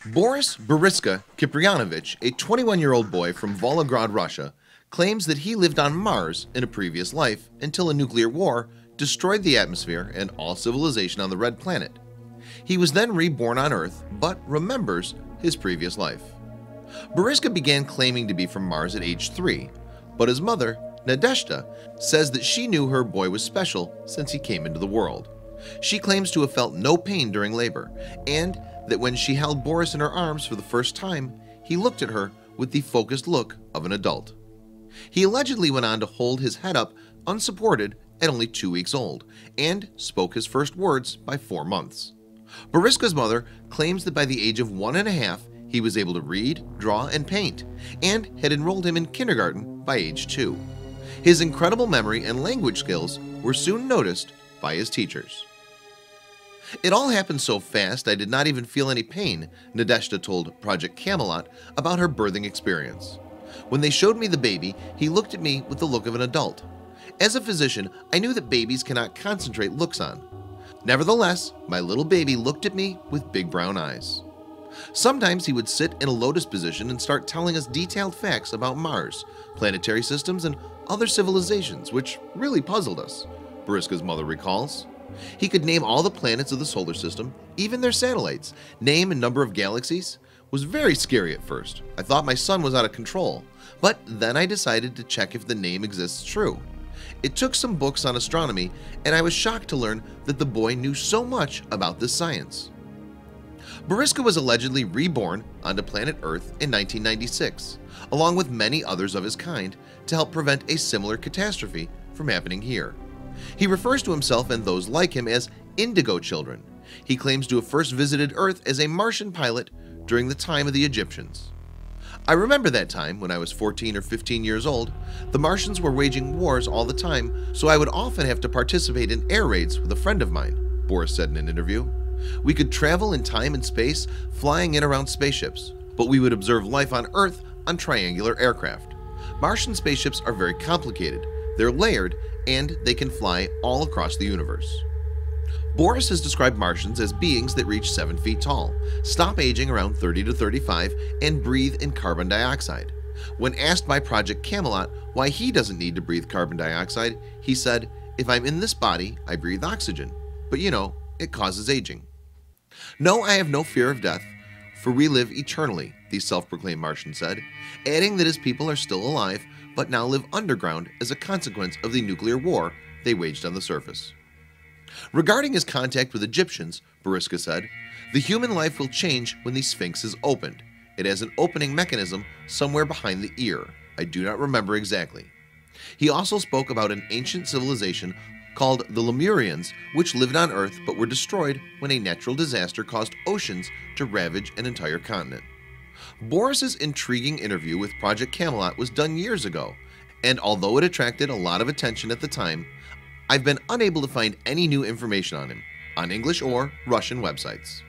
Boris Boriska Kiprianovich, a 21-year-old boy from Volgograd, Russia, claims that he lived on Mars in a previous life until a nuclear war destroyed the atmosphere and all civilization on the Red Planet. He was then reborn on Earth, but remembers his previous life. Boriska began claiming to be from Mars at age 3, but his mother, Nadezhda, says that she knew her boy was special since he came into the world. She claims to have felt no pain during labor, and that when she held Boris in her arms for the first time, he looked at her with the focused look of an adult. He allegedly went on to hold his head up unsupported at only 2 weeks old and spoke his first words by 4 months. Boriska's mother claims that by the age of 1.5 he was able to read, draw, and paint, and had enrolled him in kindergarten by age 2. His incredible memory and language skills were soon noticed by his teachers. "It all happened so fast I did not even feel any pain," Nadezhda told Project Camelot about her birthing experience. "When they showed me the baby, he looked at me with the look of an adult. As a physician, I knew that babies cannot concentrate looks on. Nevertheless, my little baby looked at me with big brown eyes." Sometimes he would sit in a lotus position and start telling us detailed facts about Mars, planetary systems, and other civilizations, which really puzzled us, Boriska's mother recalls. He could name all the planets of the solar system, even their satellites, name and number of galaxies. It was very scary at first. I thought my son was out of control, but then I decided to check if the name exists true. It took some books on astronomy, and I was shocked to learn that the boy knew so much about this science. Boriska was allegedly reborn onto planet Earth in 1996, along with many others of his kind, to help prevent a similar catastrophe from happening here. He refers to himself and those like him as indigo children. He claims to have first visited Earth as a Martian pilot during the time of the Egyptians. "I remember that time when I was 14 or 15 years old. The Martians were waging wars all the time, so I would often have to participate in air raids with a friend of mine," Boris said in an interview. "We could travel in time and space, flying in around spaceships, but we would observe life on Earth on triangular aircraft. Martian spaceships are very complicated. They're layered, and they can fly all across the universe." Boris has described Martians as beings that reach 7 feet tall, stop aging around 30 to 35, and breathe in carbon dioxide. When asked by Project Camelot why he doesn't need to breathe carbon dioxide, he said, "If I'm in this body, I breathe oxygen, but you know, it causes aging." "No, I have no fear of death, for we live eternally," the self-proclaimed Martian said, adding that his people are still alive but now live underground as a consequence of the nuclear war they waged on the surface. Regarding his contact with Egyptians, Boriska said, "The human life will change when the Sphinx is opened. It has an opening mechanism somewhere behind the ear. I do not remember exactly." He also spoke about an ancient civilization called the Lemurians, which lived on Earth but were destroyed when a natural disaster caused oceans to ravage an entire continent. Boris's intriguing interview with Project Camelot was done years ago, and although it attracted a lot of attention at the time, I've been unable to find any new information on him on English or Russian websites.